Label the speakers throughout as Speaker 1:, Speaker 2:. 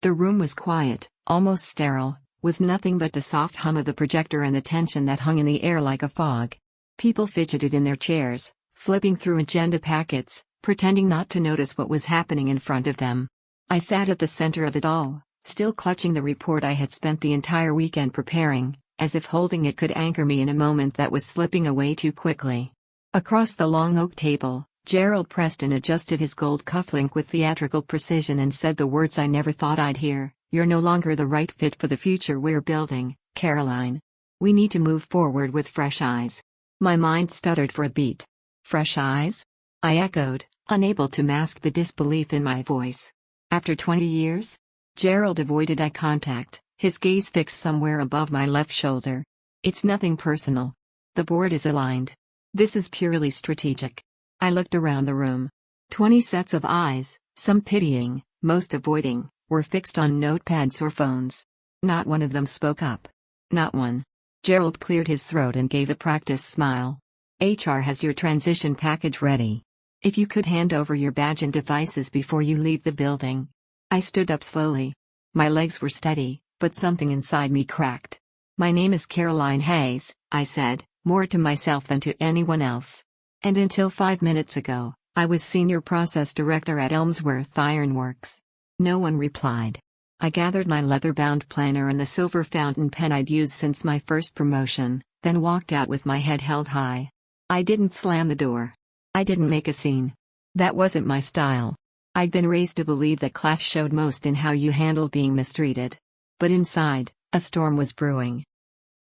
Speaker 1: The room was quiet, almost sterile, with nothing but the soft hum of the projector and the tension that hung in the air like a fog. People fidgeted in their chairs, flipping through agenda packets, pretending not to notice what was happening in front of them. I sat at the center of it all, still clutching the report I had spent the entire weekend preparing, as if holding it could anchor me in a moment that was slipping away too quickly. Across the long oak table, Gerald Preston adjusted his gold cufflink with theatrical precision and said the words I never thought I'd hear: "You're no longer the right fit for the future we're building, Caroline. We need to move forward with fresh eyes." My mind stuttered for a beat. "Fresh eyes?" I echoed, unable to mask the disbelief in my voice. "After 20 years?" Gerald avoided eye contact, his gaze fixed somewhere above my left shoulder. "It's nothing personal. The board is aligned. This is purely strategic." I looked around the room. 20 sets of eyes, some pitying, most avoiding, were fixed on notepads or phones. Not one of them spoke up. Not one. Gerald cleared his throat and gave a practiced smile. "HR has your transition package ready. If you could hand over your badge and devices before you leave the building." I stood up slowly. My legs were steady, but something inside me cracked. "My name is Caroline Hayes," I said, more to myself than to anyone else. "And until 5 minutes ago, I was Senior Process Director at Elmsworth Ironworks." No one replied. I gathered my leather-bound planner and the silver fountain pen I'd used since my first promotion, then walked out with my head held high. I didn't slam the door. I didn't make a scene. That wasn't my style. I'd been raised to believe that class showed most in how you handled being mistreated. But inside, a storm was brewing.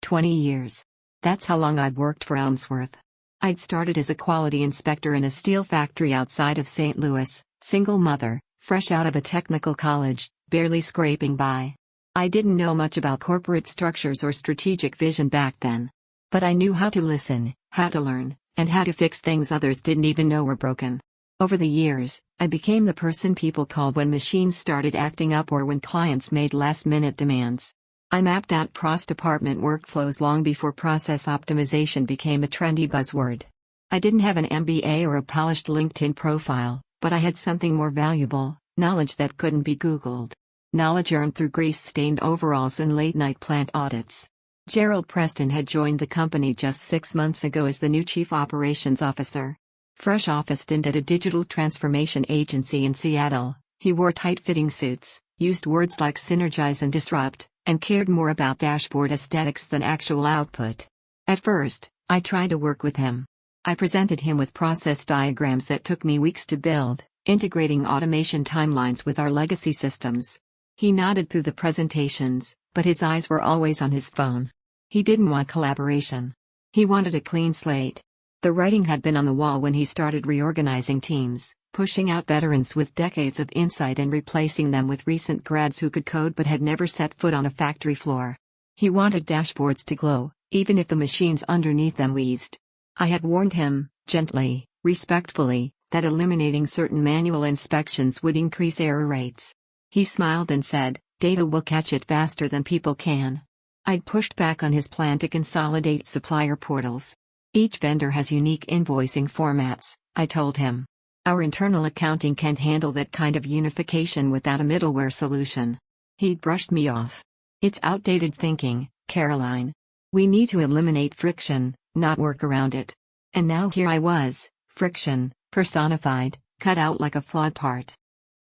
Speaker 1: 20 years. That's how long I'd worked for Elmsworth. I'd started as a quality inspector in a steel factory outside of St. Louis, single mother, fresh out of a technical college, barely scraping by. I didn't know much about corporate structures or strategic vision back then. But I knew how to listen, how to learn, and how to fix things others didn't even know were broken. Over the years, I became the person people called when machines started acting up or when clients made last-minute demands. I mapped out cross-department workflows long before process optimization became a trendy buzzword. I didn't have an MBA or a polished LinkedIn profile, but I had something more valuable: knowledge that couldn't be Googled. Knowledge earned through grease-stained overalls and late-night plant audits. Gerald Preston had joined the company just 6 months ago as the new Chief Operations Officer. Fresh off a stint at a digital transformation agency in Seattle, he wore tight-fitting suits, used words like synergize and disrupt, and cared more about dashboard aesthetics than actual output. At first, I tried to work with him. I presented him with process diagrams that took me weeks to build, integrating automation timelines with our legacy systems. He nodded through the presentations, but his eyes were always on his phone. He didn't want collaboration. He wanted a clean slate. The writing had been on the wall when he started reorganizing teams, pushing out veterans with decades of insight and replacing them with recent grads who could code but had never set foot on a factory floor. He wanted dashboards to glow, even if the machines underneath them wheezed. I had warned him, gently, respectfully, that eliminating certain manual inspections would increase error rates. He smiled and said, "Data will catch it faster than people can." I'd pushed back on his plan to consolidate supplier portals. "Each vendor has unique invoicing formats," I told him. "Our internal accounting can't handle that kind of unification without a middleware solution." He'd brushed me off. "It's outdated thinking, Caroline. We need to eliminate friction, not work around it." And now here I was, friction, personified, cut out like a flawed part.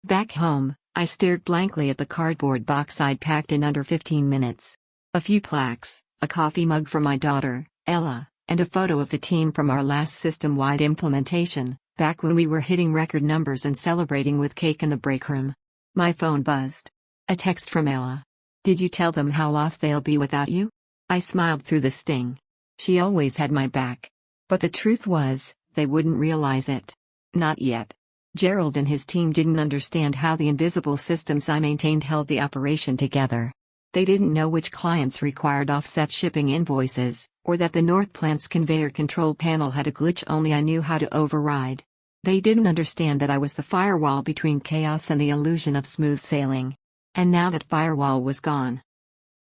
Speaker 1: Back home, I stared blankly at the cardboard box I'd packed in under 15 minutes. A few plaques, a coffee mug for my daughter, Ella, and a photo of the team from our last system-wide implementation, back when we were hitting record numbers and celebrating with cake in the break room. My phone buzzed. A text from Ella. "Did you tell them how lost they'll be without you?" I smiled through the sting. She always had my back. But the truth was, they wouldn't realize it. Not yet. Gerald and his team didn't understand how the invisible systems I maintained held the operation together. They didn't know which clients required offset shipping invoices, or that the North Plant's conveyor control panel had a glitch only I knew how to override. They didn't understand that I was the firewall between chaos and the illusion of smooth sailing. And now that firewall was gone.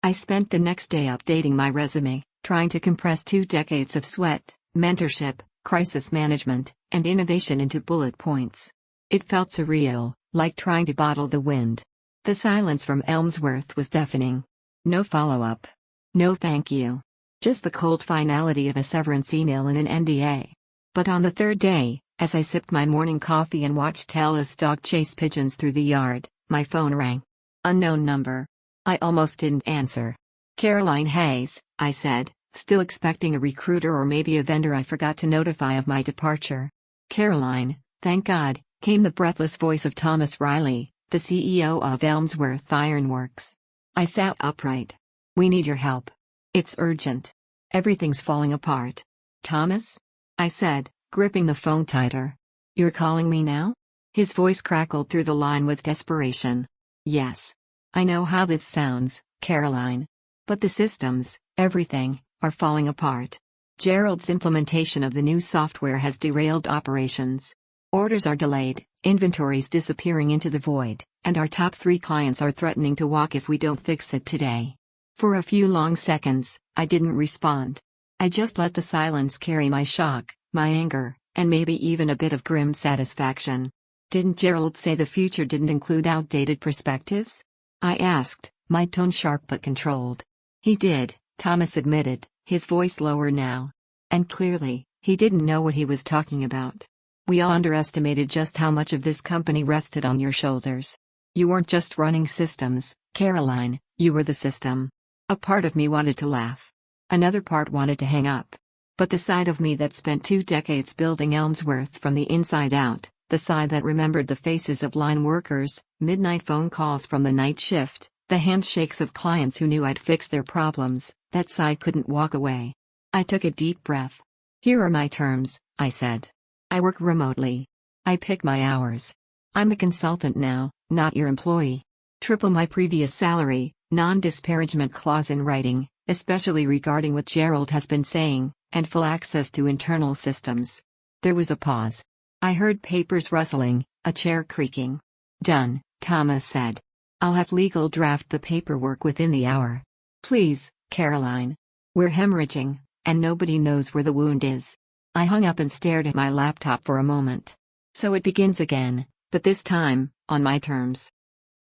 Speaker 1: I spent the next day updating my resume, trying to compress 2 decades of sweat, mentorship, crisis management, and innovation into bullet points. It felt surreal, like trying to bottle the wind. The silence from Elmsworth was deafening. No follow-up. No thank you. Just the cold finality of a severance email and an NDA. But on the third day, as I sipped my morning coffee and watched Talla's dog chase pigeons through the yard, my phone rang. Unknown number. I almost didn't answer. Caroline Hayes, I said, still expecting a recruiter or maybe a vendor I forgot to notify of my departure. Caroline, thank God, came the breathless voice of Thomas Riley, the CEO of Elmsworth Ironworks. I sat upright. We need your help. It's urgent. Everything's falling apart. Thomas? I said, gripping the phone tighter. You're calling me now? His voice crackled through the line with desperation. Yes. I know how this sounds, Caroline. But the systems, everything, are falling apart. Gerald's implementation of the new software has derailed operations. Orders are delayed, inventories disappearing into the void, and our top 3 clients are threatening to walk if we don't fix it today. For a few long seconds, I didn't respond. I just let the silence carry my shock, my anger, and maybe even a bit of grim satisfaction. Didn't Gerald say the future didn't include outdated perspectives? I asked, my tone sharp but controlled. He did, Thomas admitted, his voice lower now. And clearly, he didn't know what he was talking about. We all underestimated just how much of this company rested on your shoulders. You weren't just running systems, Caroline, you were the system. A part of me wanted to laugh. Another part wanted to hang up. But the side of me that spent 2 decades building Elmsworth from the inside out, the side that remembered the faces of line workers, midnight phone calls from the night shift, the handshakes of clients who knew I'd fixed their problems, that side couldn't walk away. I took a deep breath. Here are my terms, I said. I work remotely. I pick my hours. I'm a consultant now, not your employee. Triple my previous salary, non-disparagement clause in writing, especially regarding what Gerald has been saying, and full access to internal systems. There was a pause. I heard papers rustling, a chair creaking. Done, Thomas said. I'll have legal draft the paperwork within the hour. Please, Caroline. We're hemorrhaging, and nobody knows where the wound is. I hung up and stared at my laptop for a moment. So it begins again, but this time, on my terms.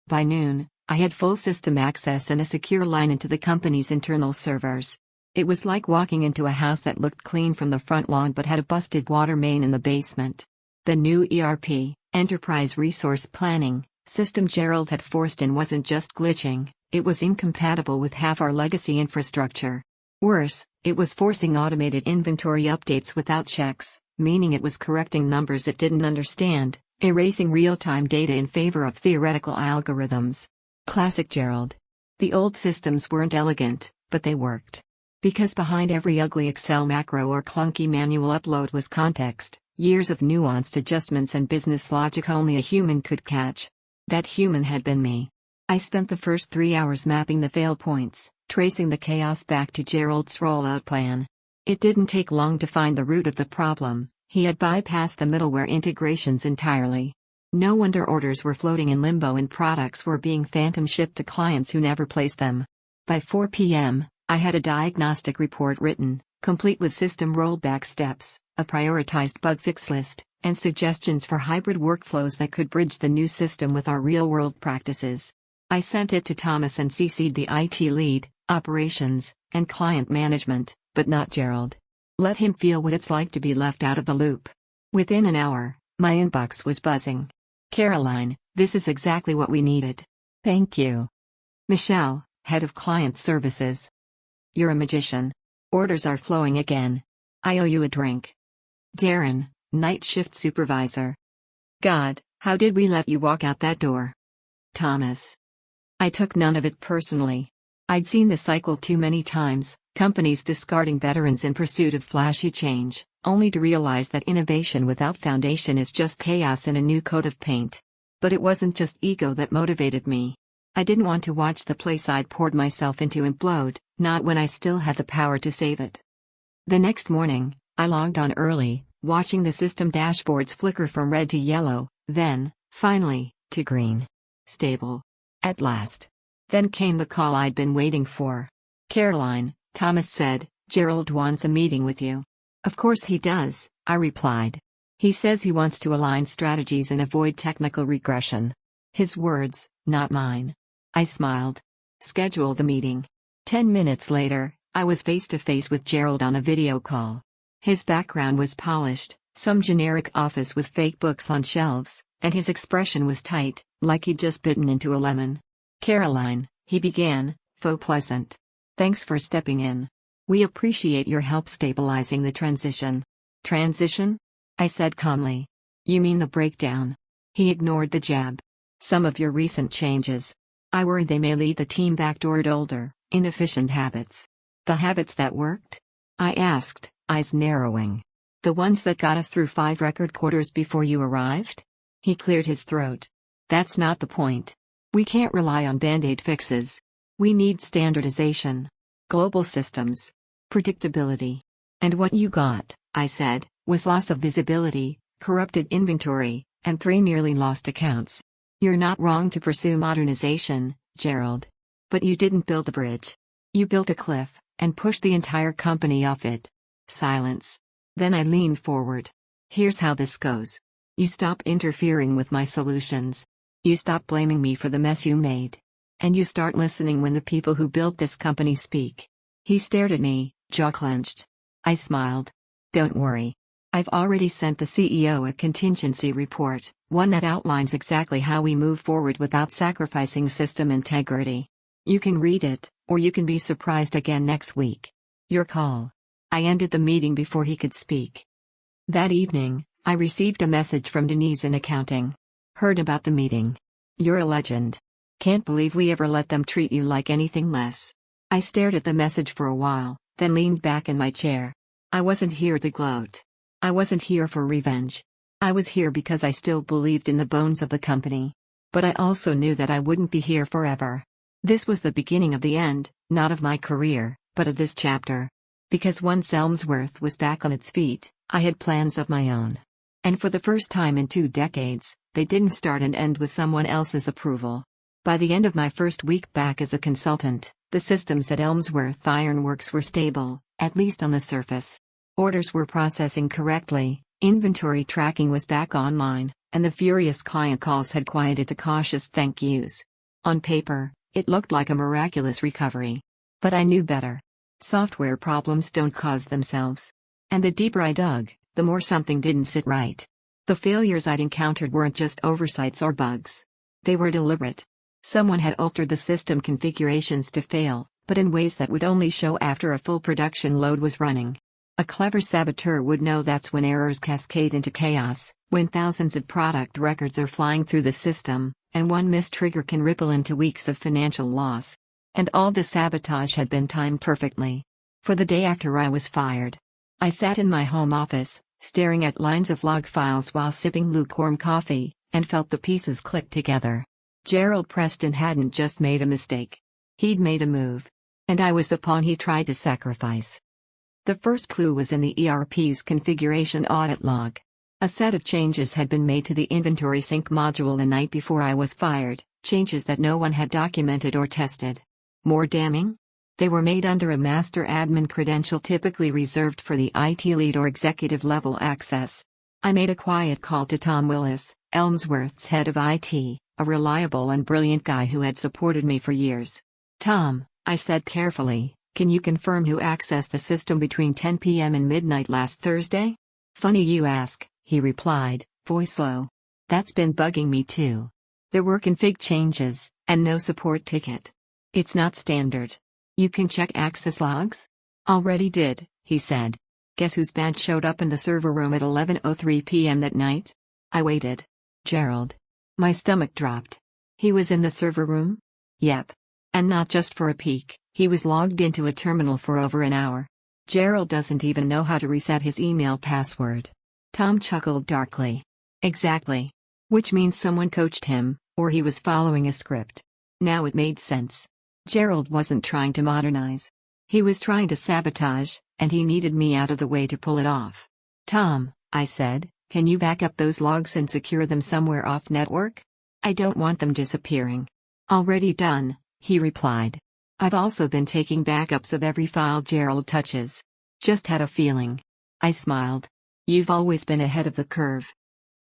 Speaker 1: By noon, I had full system access and a secure line into the company's internal servers. It was like walking into a house that looked clean from the front lawn but had a busted water main in the basement. The new ERP, Enterprise Resource Planning, system Gerald had forced in wasn't just glitching, it was incompatible with half our legacy infrastructure. Worse, it was forcing automated inventory updates without checks, meaning it was correcting numbers it didn't understand, erasing real-time data in favor of theoretical algorithms. Classic Gerald. The old systems weren't elegant, but they worked. Because behind every ugly Excel macro or clunky manual upload was context, years of nuanced adjustments and business logic only a human could catch. That human had been me. I spent the first 3 hours mapping the fail points, tracing the chaos back to Gerald's rollout plan. It didn't take long to find the root of the problem. He had bypassed the middleware integrations entirely. No wonder orders were floating in limbo and products were being phantom shipped to clients who never placed them. By 4 p.m., I had a diagnostic report written, complete with system rollback steps, a prioritized bug fix list, and suggestions for hybrid workflows that could bridge the new system with our real-world practices. I sent it to Thomas and CC'd the IT lead, operations, and client management, but not Gerald. Let him feel what it's like to be left out of the loop. Within an hour, my inbox was buzzing. Caroline, this is exactly what we needed. Thank you. Michelle, head of client services. You're a magician. Orders are flowing again. I owe you a drink. Darren, night shift supervisor. God, how did we let you walk out that door? Thomas. I took none of it personally. I'd seen the cycle too many times, companies discarding veterans in pursuit of flashy change, only to realize that innovation without foundation is just chaos in a new coat of paint. But it wasn't just ego that motivated me. I didn't want to watch the place I'd poured myself into implode, not when I still had the power to save it. The next morning, I logged on early, watching the system dashboards flicker from red to yellow, then, finally, to green. Stable. At last. Then came the call I'd been waiting for. Caroline, Thomas said, Gerald wants a meeting with you. Of course he does, I replied. He says he wants to align strategies and avoid technical regression. His words, not mine. I smiled. Schedule the meeting. 10 minutes later, I was face to face with Gerald on a video call. His background was polished, some generic office with fake books on shelves, and his expression was tight, like he'd just bitten into a lemon. "Caroline," he began, faux pleasant. "Thanks for stepping in. We appreciate your help stabilizing the transition." "Transition?" I said calmly. "You mean the breakdown?" He ignored the jab. "Some of your recent changes. I worry they may lead the team back toward older, inefficient habits." "The habits that worked?" I asked, eyes narrowing. "The ones that got us through 5 record quarters before you arrived?" He cleared his throat. "That's not the point. We can't rely on band-aid fixes. We need standardization. Global systems. Predictability." "And what you got," I said, "was loss of visibility, corrupted inventory, and 3 nearly lost accounts. You're not wrong to pursue modernization, Gerald. But you didn't build a bridge. You built a cliff, and pushed the entire company off it." Silence. Then I leaned forward. "Here's how this goes. You stop interfering with my solutions. You stop blaming me for the mess you made. And you start listening when the people who built this company speak." He stared at me, jaw clenched. I smiled. "Don't worry. I've already sent the CEO a contingency report, one that outlines exactly how we move forward without sacrificing system integrity. You can read it, or you can be surprised again next week. Your call." I ended the meeting before he could speak. That evening, I received a message from Denise in accounting. "Heard about the meeting. You're a legend. Can't believe we ever let them treat you like anything less." I stared at the message for a while, then leaned back in my chair. I wasn't here to gloat. I wasn't here for revenge. I was here because I still believed in the bones of the company. But I also knew that I wouldn't be here forever. This was the beginning of the end, not of my career, but of this chapter. Because once Elmsworth was back on its feet, I had plans of my own. And for the first time in 2 decades, they didn't start and end with someone else's approval. By the end of my first week back as a consultant, the systems at Elmsworth Ironworks were stable, at least on the surface. Orders were processing correctly, inventory tracking was back online, and the furious client calls had quieted to cautious thank yous. On paper, it looked like a miraculous recovery. But I knew better. Software problems don't cause themselves. And the deeper I dug, the more something didn't sit right. The failures I'd encountered weren't just oversights or bugs. They were deliberate. Someone had altered the system configurations to fail, but in ways that would only show after a full production load was running. A clever saboteur would know that's when errors cascade into chaos, when thousands of product records are flying through the system, and one missed trigger can ripple into weeks of financial loss. And all the sabotage had been timed perfectly. For the day after I was fired, I sat in my home office, staring at lines of log files while sipping lukewarm coffee, and felt the pieces click together. Gerald Preston hadn't just made a mistake. He'd made a move. And I was the pawn he tried to sacrifice. The first clue was in the ERP's configuration audit log. A set of changes had been made to the inventory sync module the night before I was fired, changes that no one had documented or tested. More damning? They were made under a master admin credential typically reserved for the IT lead or executive level access. I made a quiet call to Tom Willis, Elmsworth's head of IT, a reliable and brilliant guy who had supported me for years. "Tom," I said carefully, "can you confirm who accessed the system between 10 p.m. and midnight last Thursday?" "Funny you ask," he replied, voice low. "That's been bugging me too. There were config changes, and no support ticket. It's not standard. You can check access logs?" "Already did," he said. "Guess whose badge showed up in the server room at 11:03 p.m. that night?" I waited. "Gerald." My stomach dropped. "He was in the server room?" "Yep. And not just for a peek, he was logged into a terminal for over an hour. Gerald doesn't even know how to reset his email password." Tom chuckled darkly. "Exactly. Which means someone coached him, or he was following a script." Now it made sense. Gerald wasn't trying to modernize. He was trying to sabotage, and he needed me out of the way to pull it off. "Tom," I said, "can you back up those logs and secure them somewhere off-network? I don't want them disappearing." "Already done," he replied. "I've also been taking backups of every file Gerald touches. Just had a feeling." I smiled. "You've always been ahead of the curve."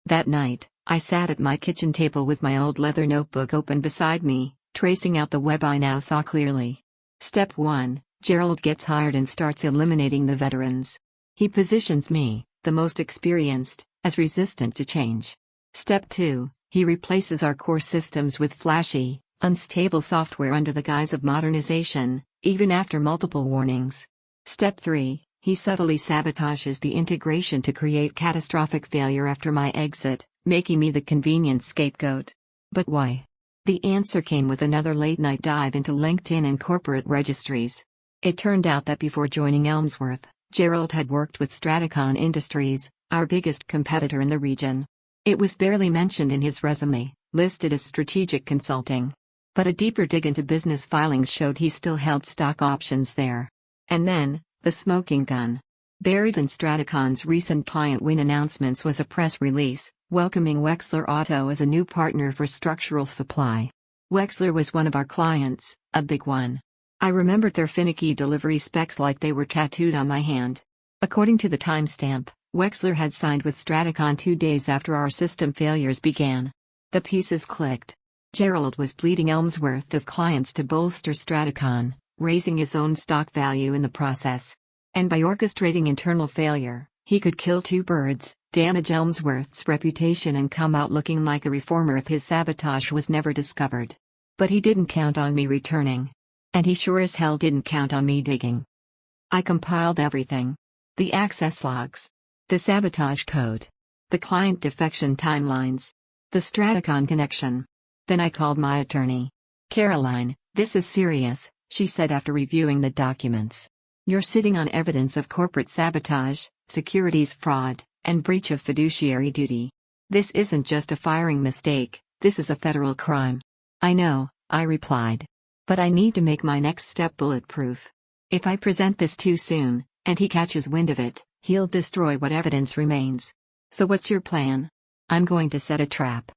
Speaker 1: That night, I sat at my kitchen table with my old leather notebook open beside me, tracing out the web I now saw clearly. Step 1, Gerald gets hired and starts eliminating the veterans. He positions me, the most experienced, as resistant to change. Step 2, he replaces our core systems with flashy, unstable software under the guise of modernization, even after multiple warnings. Step 3, he subtly sabotages the integration to create catastrophic failure after my exit, making me the convenient scapegoat. But why? The answer came with another late-night dive into LinkedIn and corporate registries. It turned out that before joining Elmsworth, Gerald had worked with Stratacon Industries, our biggest competitor in the region. It was barely mentioned in his resume, listed as strategic consulting. But a deeper dig into business filings showed he still held stock options there. And then, the smoking gun. Buried in Stratacon's recent client win announcements was a press release, welcoming Wexler Auto as a new partner for structural supply. Wexler was one of our clients, a big one. I remembered their finicky delivery specs like they were tattooed on my hand. According to the timestamp, Wexler had signed with Stratacon 2 days after our system failures began. The pieces clicked. Gerald was bleeding Elmsworth of clients to bolster Stratacon, raising his own stock value in the process. And by orchestrating internal failure, he could kill 2 birds, damage Elmsworth's reputation and come out looking like a reformer if his sabotage was never discovered. But he didn't count on me returning. And he sure as hell didn't count on me digging. I compiled everything. The access logs. The sabotage code. The client defection timelines. The Stratacon connection. Then I called my attorney. "Caroline, this is serious," she said after reviewing the documents. "You're sitting on evidence of corporate sabotage, securities fraud, and breach of fiduciary duty. This isn't just a firing mistake, this is a federal crime." "I know," I replied. "But I need to make my next step bulletproof. If I present this too soon, and he catches wind of it, he'll destroy what evidence remains. So what's your plan?" "I'm going to set a trap."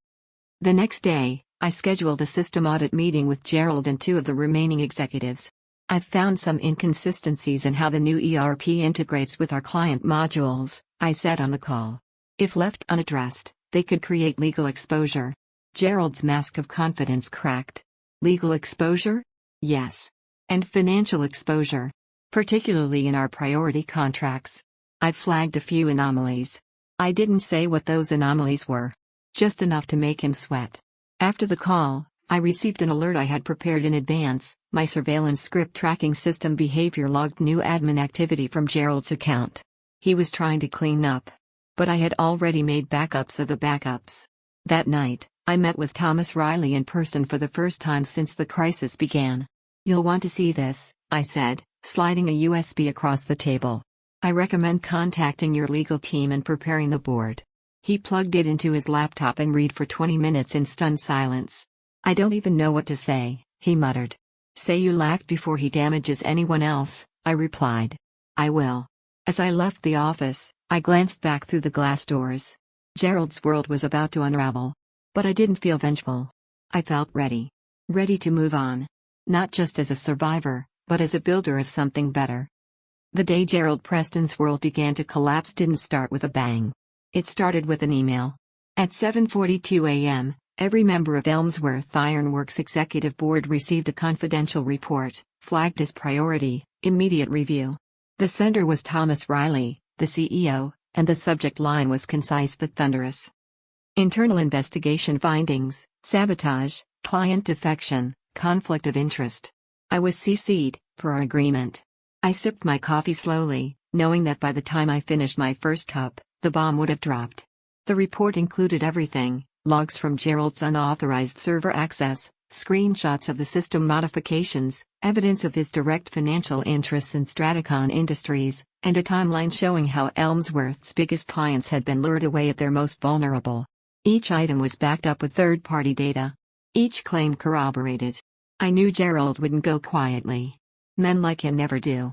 Speaker 1: The next day, I scheduled a system audit meeting with Gerald and 2 of the remaining executives. "I've found some inconsistencies in how the new ERP integrates with our client modules," I said on the call. "If left unaddressed, they could create legal exposure." Gerald's mask of confidence cracked. "Legal exposure?" "Yes. And financial exposure. Particularly in our priority contracts. I've flagged a few anomalies." I didn't say what those anomalies were. Just enough to make him sweat. After the call, I received an alert I had prepared in advance. My surveillance script tracking system behavior logged new admin activity from Gerald's account. He was trying to clean up. But I had already made backups of the backups. That night, I met with Thomas Riley in person for the first time since the crisis began. "You'll want to see this," I said, sliding a USB across the table. "I recommend contacting your legal team and preparing the board." He plugged it into his laptop and read for 20 minutes in stunned silence. "I don't even know what to say," he muttered. "Say you'll act before he damages anyone else," I replied. "I will." As I left the office, I glanced back through the glass doors. Gerald's world was about to unravel. But I didn't feel vengeful. I felt ready. Ready to move on. Not just as a survivor, but as a builder of something better. The day Gerald Preston's world began to collapse didn't start with a bang. It started with an email. At 7:42 a.m., every member of Elmsworth Ironworks Executive Board received a confidential report, flagged as priority, immediate review. The sender was Thomas Riley, the CEO, and the subject line was concise but thunderous. Internal investigation findings, sabotage, client defection, conflict of interest. I was CC'd, per our agreement. I sipped my coffee slowly, knowing that by the time I finished my first cup, the bomb would have dropped. The report included everything: logs from Gerald's unauthorized server access, screenshots of the system modifications, evidence of his direct financial interests in Stratacon Industries, and a timeline showing how Elmsworth's biggest clients had been lured away at their most vulnerable. Each item was backed up with third-party data. Each claim corroborated. I knew Gerald wouldn't go quietly. Men like him never do.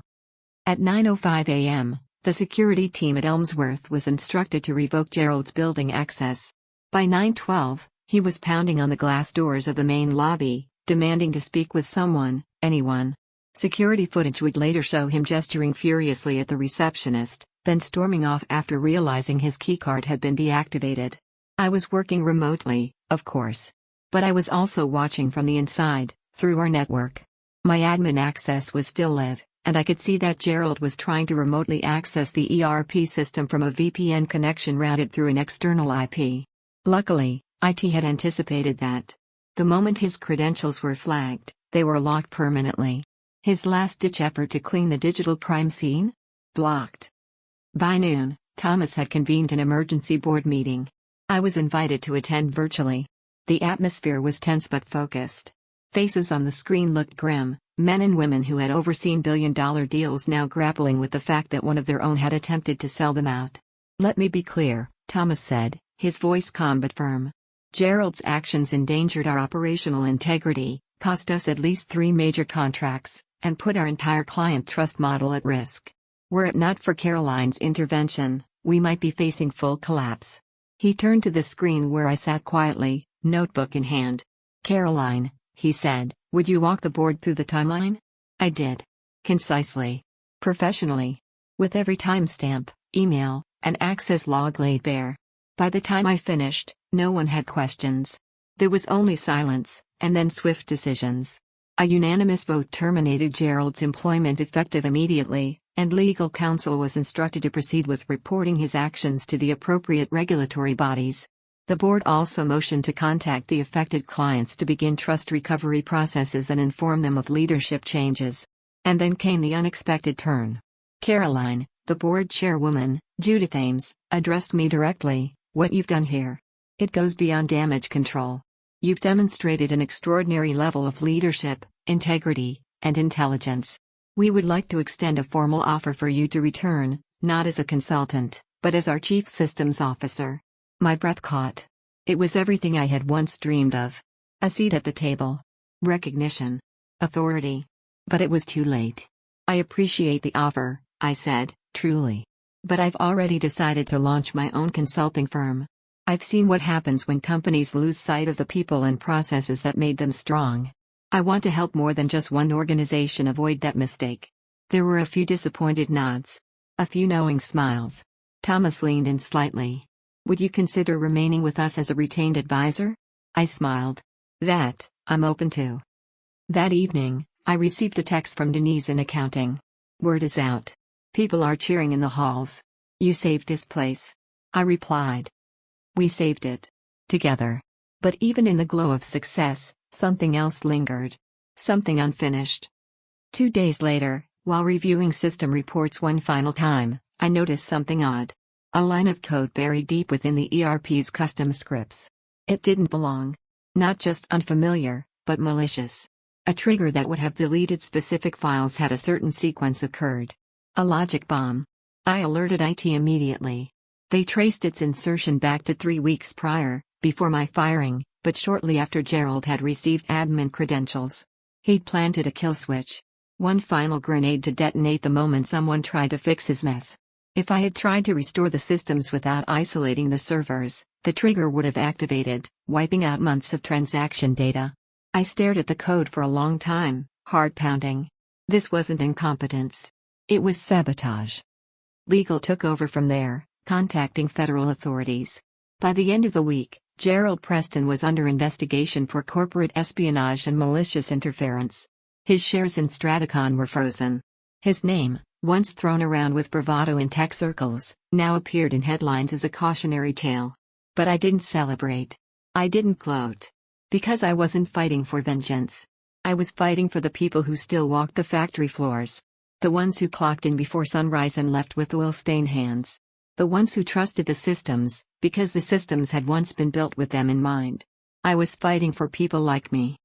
Speaker 1: At 9:05 a.m., the security team at Elmsworth was instructed to revoke Gerald's building access. By 9:12, he was pounding on the glass doors of the main lobby, demanding to speak with someone, anyone. Security footage would later show him gesturing furiously at the receptionist, then storming off after realizing his keycard had been deactivated. I was working remotely, of course. But I was also watching from the inside, through our network. My admin access was still live, and I could see that Gerald was trying to remotely access the ERP system from a VPN connection routed through an external IP. Luckily, IT had anticipated that. The moment his credentials were flagged, they were locked permanently. His last-ditch effort to clean the digital crime scene? Blocked. By noon, Thomas had convened an emergency board meeting. I was invited to attend virtually. The atmosphere was tense but focused. Faces on the screen looked grim, men and women who had overseen billion-dollar deals now grappling with the fact that one of their own had attempted to sell them out. "Let me be clear," Thomas said, his voice calm but firm. "Gerald's actions endangered our operational integrity, cost us at least 3 major contracts, and put our entire client trust model at risk. Were it not for Caroline's intervention, we might be facing full collapse." He turned to the screen where I sat quietly, notebook in hand. "Caroline," he said, "would you walk the board through the timeline?" I did. Concisely. Professionally. With every timestamp, email, and access log laid bare. By the time I finished, no one had questions. There was only silence, and then swift decisions. A unanimous vote terminated Gerald's employment effective immediately, and legal counsel was instructed to proceed with reporting his actions to the appropriate regulatory bodies. The board also motioned to contact the affected clients to begin trust recovery processes and inform them of leadership changes. And then came the unexpected turn. Caroline, the board chairwoman, Judith Ames, addressed me directly. "What you've done here. It goes beyond damage control. You've demonstrated an extraordinary level of leadership, integrity, and intelligence. We would like to extend a formal offer for you to return, not as a consultant, but as our Chief Systems Officer." My breath caught. It was everything I had once dreamed of. A seat at the table. Recognition. Authority. But it was too late. "I appreciate the offer," I said, "truly. But I've already decided to launch my own consulting firm. I've seen what happens when companies lose sight of the people and processes that made them strong. I want to help more than just one organization avoid that mistake." There were a few disappointed nods. A few knowing smiles. Thomas leaned in slightly. "Would you consider remaining with us as a retained advisor?" I smiled. "That, I'm open to." That evening, I received a text from Denise in accounting. "Word is out. People are cheering in the halls. You saved this place." I replied. "We saved it. Together." But even in the glow of success, something else lingered. Something unfinished. 2 days later, while reviewing system reports one final time, I noticed something odd. A line of code buried deep within the ERP's custom scripts. It didn't belong. Not just unfamiliar, but malicious. A trigger that would have deleted specific files had a certain sequence occurred. A logic bomb. I alerted IT immediately. They traced its insertion back to 3 weeks prior, before my firing, but shortly after Gerald had received admin credentials. He'd planted a kill switch. One final grenade to detonate the moment someone tried to fix his mess. If I had tried to restore the systems without isolating the servers, the trigger would have activated, wiping out months of transaction data. I stared at the code for a long time, heart pounding. This wasn't incompetence. It was sabotage. Legal took over from there, contacting federal authorities. By the end of the week, Gerald Preston was under investigation for corporate espionage and malicious interference. His shares in Stratacon were frozen. His name, once thrown around with bravado in tech circles, now appeared in headlines as a cautionary tale. But I didn't celebrate. I didn't gloat. Because I wasn't fighting for vengeance. I was fighting for the people who still walked the factory floors. The ones who clocked in before sunrise and left with oil-stained hands. The ones who trusted the systems, because the systems had once been built with them in mind. I was fighting for people like me.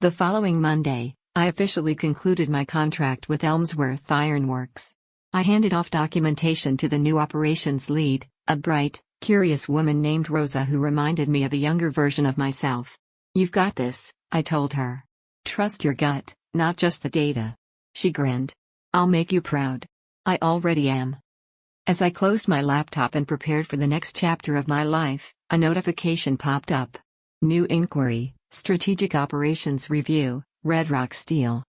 Speaker 1: The following Monday, I officially concluded my contract with Elmsworth Ironworks. I handed off documentation to the new operations lead, a bright, curious woman named Rosa who reminded me of a younger version of myself. "You've got this," I told her. "Trust your gut, not just the data." She grinned. "I'll make you proud." I already am. As I closed my laptop and prepared for the next chapter of my life, a notification popped up. New inquiry, Strategic Operations Review, Red Rock Steel.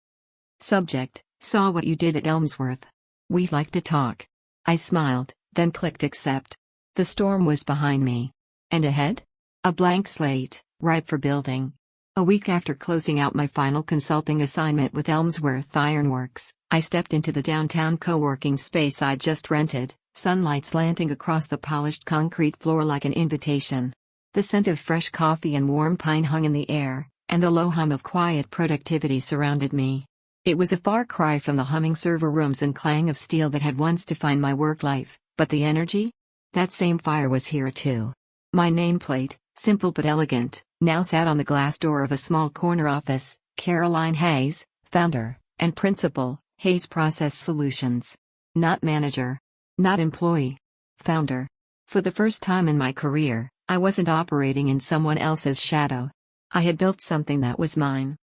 Speaker 1: Subject: saw what you did at Elmsworth. We'd like to talk. I smiled, then clicked accept. The storm was behind me. And ahead? A blank slate, ripe for building. A week after closing out my final consulting assignment with Elmsworth Ironworks, I stepped into the downtown co-working space I'd just rented, sunlight slanting across the polished concrete floor like an invitation. The scent of fresh coffee and warm pine hung in the air, and the low hum of quiet productivity surrounded me. It was a far cry from the humming server rooms and clang of steel that had once defined my work life, but the energy? That same fire was here too. My nameplate, simple but elegant, now sat on the glass door of a small corner office: Caroline Hayes, founder and principal, Hayes Process Solutions. Not manager. Not employee. Founder. For the first time in my career, I wasn't operating in someone else's shadow. I had built something that was mine.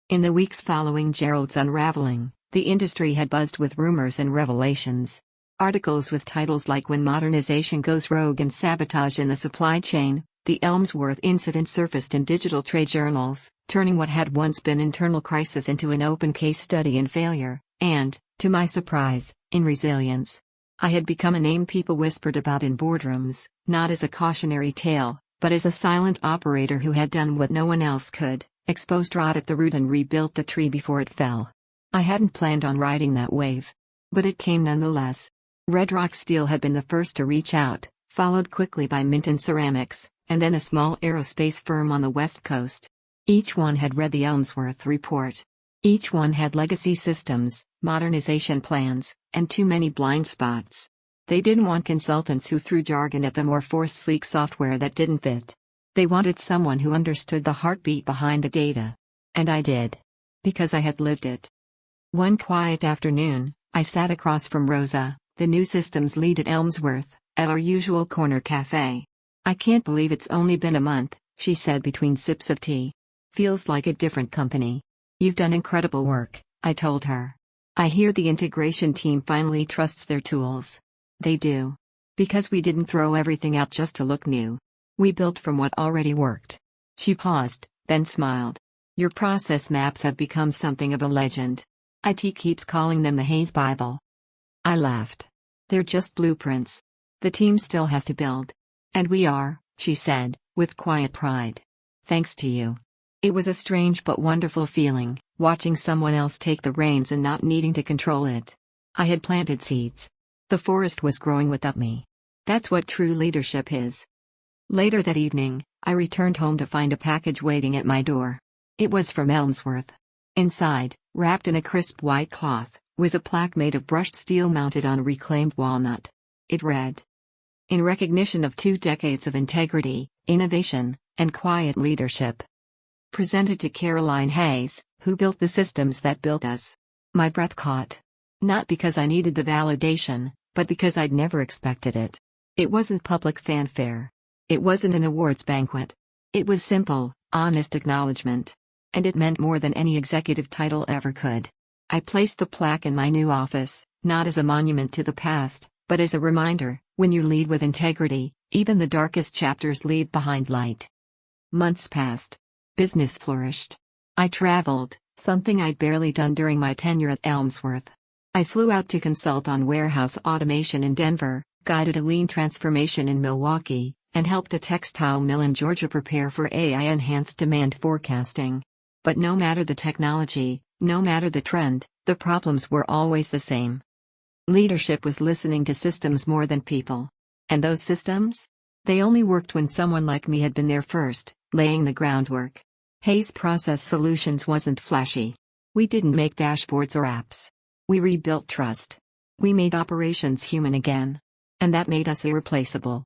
Speaker 1: In the weeks following Gerald's unraveling, the industry had buzzed with rumors and revelations. Articles with titles like "When Modernization Goes Rogue" and "Sabotage in the Supply Chain." The Elmsworth incident surfaced in digital trade journals, turning what had once been internal crisis into an open case study in failure, and, to my surprise, in resilience. I had become a name people whispered about in boardrooms, not as a cautionary tale, but as a silent operator who had done what no one else could: exposed rot at the root and rebuilt the tree before it fell. I hadn't planned on riding that wave. But it came nonetheless. Red Rock Steel had been the first to reach out, followed quickly by Minton Ceramics, and then a small aerospace firm on the West Coast. Each one had read the Elmsworth report. Each one had legacy systems, modernization plans, and too many blind spots. They didn't want consultants who threw jargon at them or forced sleek software that didn't fit. They wanted someone who understood the heartbeat behind the data. And I did. Because I had lived it. One quiet afternoon, I sat across from Rosa, the new systems lead at Elmsworth, at our usual corner cafe. "I can't believe it's only been a month," she said between sips of tea. "Feels like a different company." "You've done incredible work," I told her. "I hear the integration team finally trusts their tools." "They do. Because we didn't throw everything out just to look new. We built from what already worked." She paused, then smiled. "Your process maps have become something of a legend. IT keeps calling them the Hayes Bible." I laughed. "They're just blueprints. The team still has to build. And we are," she said, with quiet pride. "Thanks to you." It was a strange but wonderful feeling, watching someone else take the reins and not needing to control it. I had planted seeds. The forest was growing without me. That's what true leadership is. Later that evening, I returned home to find a package waiting at my door. It was from Elmsworth. Inside, wrapped in a crisp white cloth, was a plaque made of brushed steel mounted on reclaimed walnut. It read, "In recognition of 2 decades of integrity, innovation, and quiet leadership. Presented to Caroline Hayes, who built the systems that built us." My breath caught. Not because I needed the validation, but because I'd never expected it. It wasn't public fanfare. It wasn't an awards banquet. It was simple, honest acknowledgement. And it meant more than any executive title ever could. I placed the plaque in my new office, not as a monument to the past, but as a reminder: when you lead with integrity, even the darkest chapters leave behind light. Months passed. Business flourished. I traveled, something I'd barely done during my tenure at Elmsworth. I flew out to consult on warehouse automation in Denver, guided a lean transformation in Milwaukee, and helped a textile mill in Georgia prepare for AI-enhanced demand forecasting. But no matter the technology, no matter the trend, the problems were always the same. Leadership was listening to systems more than people. And those systems? They only worked when someone like me had been there first, laying the groundwork. Hayes Process Solutions wasn't flashy. We didn't make dashboards or apps. We rebuilt trust. We made operations human again. And that made us irreplaceable.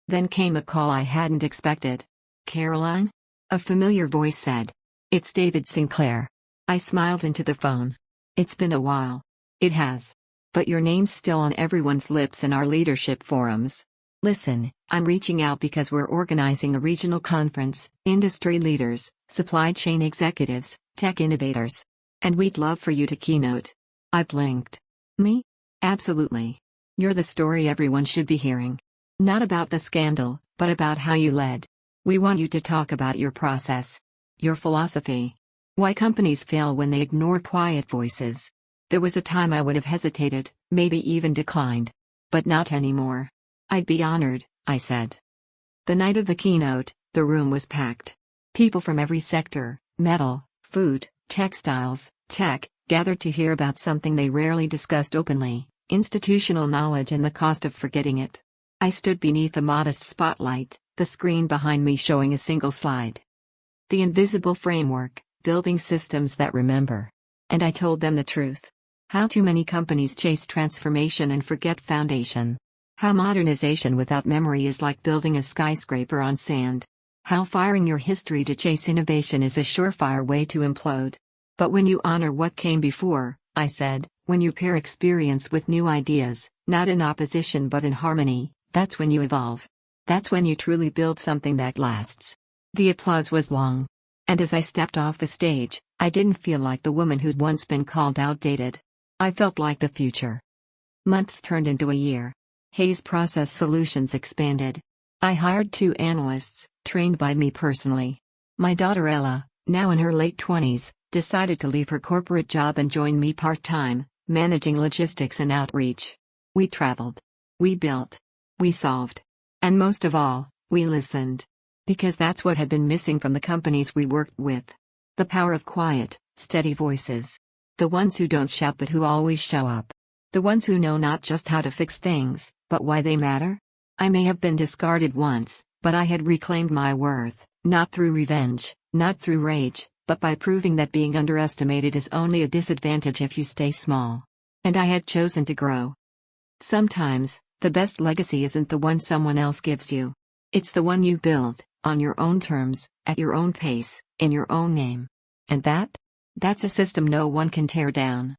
Speaker 1: Then came a call I hadn't expected. "Caroline?" A familiar voice said. "It's David Sinclair." I smiled into the phone. "It's been a while." "It has. But your name's still on everyone's lips in our leadership forums. Listen, I'm reaching out because we're organizing a regional conference: industry leaders, supply chain executives, tech innovators. And we'd love for you to keynote." I blinked. "Me? Absolutely. You're the story everyone should be hearing. Not about the scandal, but about how you led. We want you to talk about your process. Your philosophy. Why companies fail when they ignore quiet voices." There was a time I would have hesitated, maybe even declined. But not anymore. "I'd be honored," I said. The night of the keynote, the room was packed. People from every sector, metal, food, textiles, tech, gathered to hear about something they rarely discussed openly: institutional knowledge and the cost of forgetting it. I stood beneath a modest spotlight, the screen behind me showing a single slide. The invisible framework, building systems that remember. And I told them the truth. How too many companies chase transformation and forget foundation. How modernization without memory is like building a skyscraper on sand. How firing your history to chase innovation is a surefire way to implode. But when you honor what came before, I said, when you pair experience with new ideas, not in opposition but in harmony, that's when you evolve. That's when you truly build something that lasts. The applause was long. And as I stepped off the stage, I didn't feel like the woman who'd once been called outdated. I felt like the future. Months turned into a year. Hayes Process Solutions expanded. I hired 2 analysts, trained by me personally. My daughter Ella, now in her late 20s, decided to leave her corporate job and join me part-time, managing logistics and outreach. We traveled. We built. We solved. And most of all, we listened. Because that's what had been missing from the companies we worked with. The power of quiet, steady voices. The ones who don't shout but who always show up. The ones who know not just how to fix things, but why they matter. I may have been discarded once, but I had reclaimed my worth, not through revenge, not through rage, but by proving that being underestimated is only a disadvantage if you stay small. And I had chosen to grow. Sometimes, the best legacy isn't the one someone else gives you. It's the one you build, on your own terms, at your own pace, in your own name. And that's a system no one can tear down.